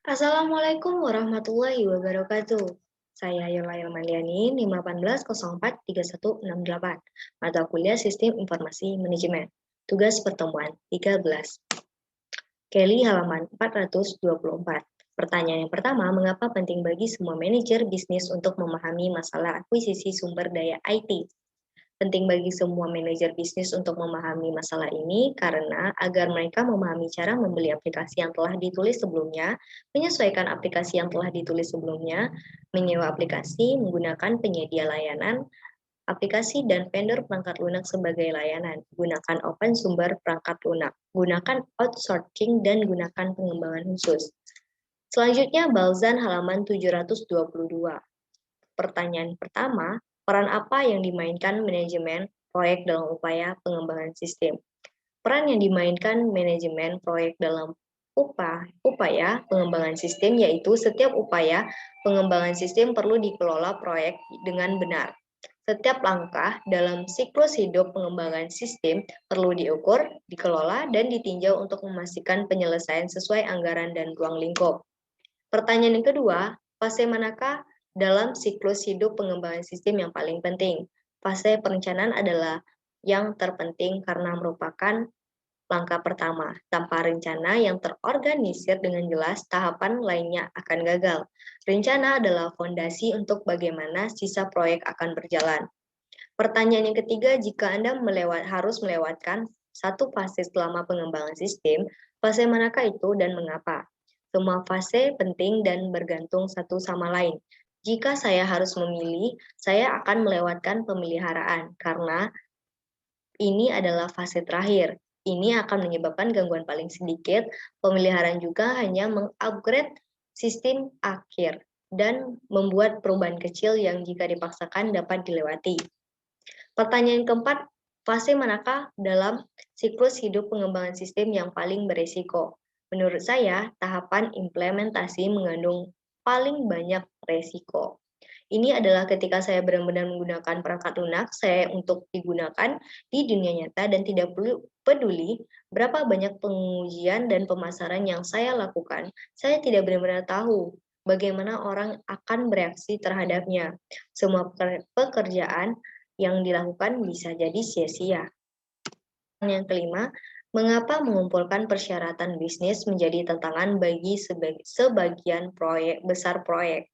Assalamualaikum warahmatullahi wabarakatuh. Saya Yolail Maliani, 518043168, mata kuliah Sistem Informasi Manajemen. Tugas pertemuan 13. Kelly halaman 424. Pertanyaan yang pertama, mengapa penting bagi semua manajer bisnis untuk memahami masalah akuisisi sumber daya IT? Penting bagi semua manajer bisnis untuk memahami masalah ini karena agar mereka memahami cara membeli aplikasi yang telah ditulis sebelumnya, menyesuaikan aplikasi yang telah ditulis sebelumnya, menyewa aplikasi, menggunakan penyedia layanan, aplikasi dan vendor perangkat lunak sebagai layanan, gunakan open sumber perangkat lunak, gunakan outsourcing dan gunakan pengembangan khusus. Selanjutnya, Balzan halaman 722. Pertanyaan pertama, peran apa yang dimainkan manajemen proyek dalam upaya pengembangan sistem? Peran yang dimainkan manajemen proyek dalam upaya pengembangan sistem yaitu setiap upaya pengembangan sistem perlu dikelola proyek dengan benar. Setiap langkah dalam siklus hidup pengembangan sistem perlu diukur, dikelola, dan ditinjau untuk memastikan penyelesaian sesuai anggaran dan ruang lingkup. Pertanyaan yang kedua, fase manakah dalam siklus hidup pengembangan sistem yang paling penting? Fase perencanaan adalah yang terpenting karena merupakan langkah pertama. Tanpa rencana yang terorganisir dengan jelas, tahapan lainnya akan gagal. Rencana adalah fondasi untuk bagaimana sisa proyek akan berjalan. Pertanyaan yang ketiga, jika Anda harus melewatkan satu fase selama pengembangan sistem, fase manakah itu dan mengapa? Semua fase penting dan bergantung satu sama lain. Jika saya harus memilih, saya akan melewatkan pemeliharaan karena ini adalah fase terakhir. Ini akan menyebabkan gangguan paling sedikit. Pemeliharaan juga hanya mengupgrade sistem akhir dan membuat perubahan kecil yang jika dipaksakan dapat dilewati. Pertanyaan keempat, fase manakah dalam siklus hidup pengembangan sistem yang paling beresiko? Menurut saya, tahapan implementasi mengandung paling banyak resiko. Ini adalah ketika saya benar-benar menggunakan perangkat lunak saya untuk digunakan di dunia nyata dan tidak perlu peduli berapa banyak pengujian dan pemasaran yang saya lakukan. Saya tidak benar-benar tahu bagaimana orang akan bereaksi terhadapnya. Semua pekerjaan yang dilakukan bisa jadi sia-sia. Yang kelima, mengapa mengumpulkan persyaratan bisnis menjadi tantangan bagi sebagian besar proyek?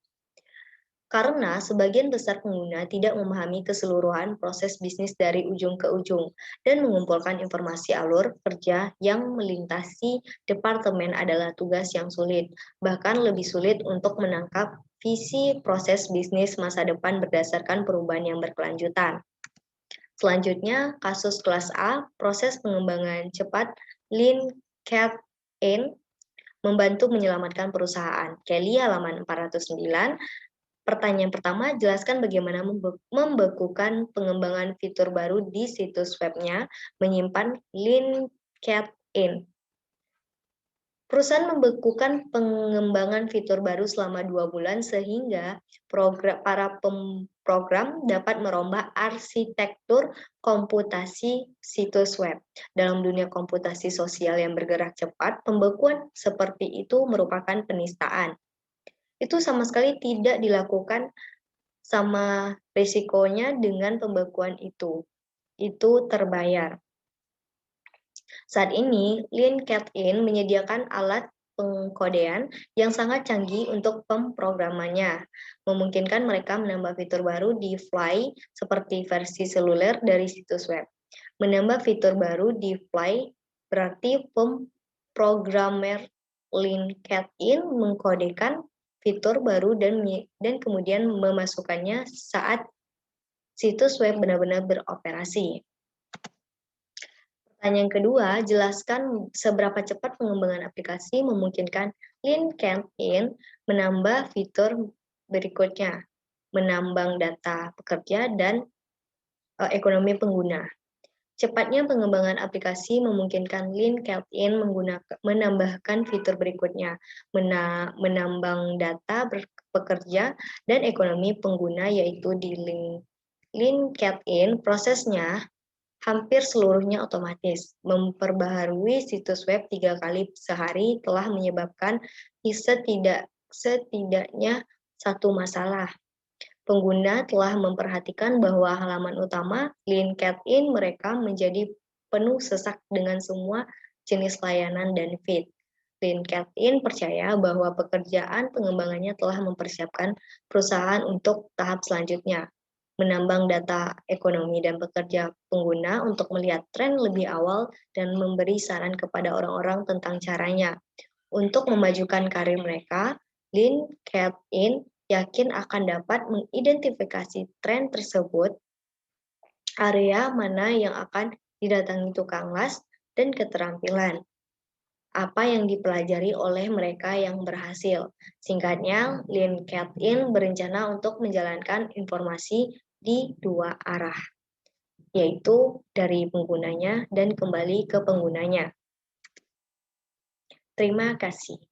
Karena sebagian besar pengguna tidak memahami keseluruhan proses bisnis dari ujung ke ujung dan mengumpulkan informasi alur kerja yang melintasi departemen adalah tugas yang sulit, bahkan lebih sulit untuk menangkap visi proses bisnis masa depan berdasarkan perubahan yang berkelanjutan. Selanjutnya, kasus kelas A, proses pengembangan cepat Lean Cat In membantu menyelamatkan perusahaan. Kelly halaman 409. Pertanyaan pertama, jelaskan bagaimana membekukan pengembangan fitur baru di situs webnya, menyimpan Lean Cat In. Perusahaan membekukan pengembangan fitur baru selama 2 bulan sehingga para pemrogram dapat merombak arsitektur komputasi situs web. Dalam dunia komputasi sosial yang bergerak cepat, pembekuan seperti itu merupakan penistaan. Itu sama sekali tidak dilakukan sama risikonya dengan pembekuan itu. Itu terbayar. Saat ini, LeanCat-In menyediakan alat pengkodean yang sangat canggih untuk pemrogramannya, memungkinkan mereka menambah fitur baru di fly seperti versi seluler dari situs web. Menambah fitur baru di fly berarti pemrogramer LeanCat-In mengkodekan fitur baru dan kemudian memasukkannya saat situs web benar-benar beroperasi. Pertanyaan kedua, jelaskan seberapa cepat pengembangan aplikasi memungkinkan LeanCat-In menambah fitur berikutnya, menambang data pekerja dan ekonomi pengguna. Cepatnya pengembangan aplikasi memungkinkan LeanCat-In menambahkan fitur berikutnya, menambang data pekerja dan ekonomi pengguna, yaitu di LeanCat-In prosesnya hampir seluruhnya otomatis. Memperbaharui situs web 3 kali sehari telah menyebabkan setidaknya satu masalah. Pengguna telah memperhatikan bahwa halaman utama LinkedIn mereka menjadi penuh sesak dengan semua jenis layanan dan feed. LinkedIn percaya bahwa pekerjaan pengembangannya telah mempersiapkan perusahaan untuk tahap selanjutnya, menambang data ekonomi dan pekerja pengguna untuk melihat tren lebih awal dan memberi saran kepada orang-orang tentang caranya. Untuk memajukan karir mereka, LinkedIn yakin akan dapat mengidentifikasi tren tersebut, area mana yang akan didatangi tukang las, dan keterampilan apa yang dipelajari oleh mereka yang berhasil. Singkatnya, LinkedIn berencana untuk menjalankan informasi di dua arah, yaitu dari penggunanya dan kembali ke penggunanya. Terima kasih.